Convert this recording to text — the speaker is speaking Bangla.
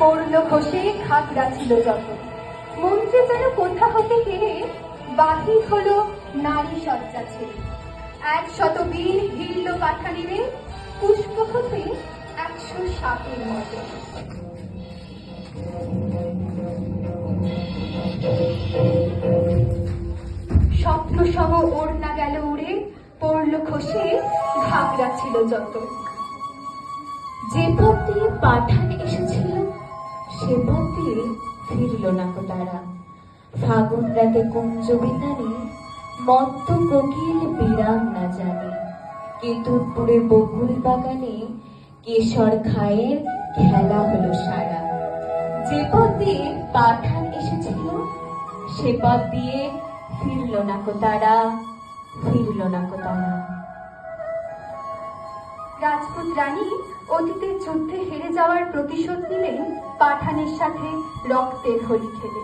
পড়ল খসে ঘাগরা ছিল যত। মন্ত্রী যেন কোথা হতে হেরে বাহির হলো নারী সজ্জা ছেড়ে। 100 বীর ঘিরল পাঠানিরে, পুষ্প হতে 100 সাপের মতো। স্বপ্ন সম ওড়না গেল উড়ে, পড়ল খসে ঘাগরা ছিল যত। যে পথ দিয়ে পাঠান এসেছিল সে পথ দিয়ে ফিরল না কো তারা। ফাগুন রাতে কুঞ্জ বিতানে মত্ত কোকিল বিরাম না জানে। কেতুরপুরে বকুল বাগানে কেশর খায়ের খেলা হলো সারা। যে পথ দিয়ে পাঠান এসেছিল সে পথ দিয়ে ফিরল না কো তারা, ফিরল না কো তারা। রাজপুত রানী অতীতের যুদ্ধে হেরে যাওয়ার প্রতিশোধ নিলেন পাঠানের সাথে রক্তের হোলি খেলে।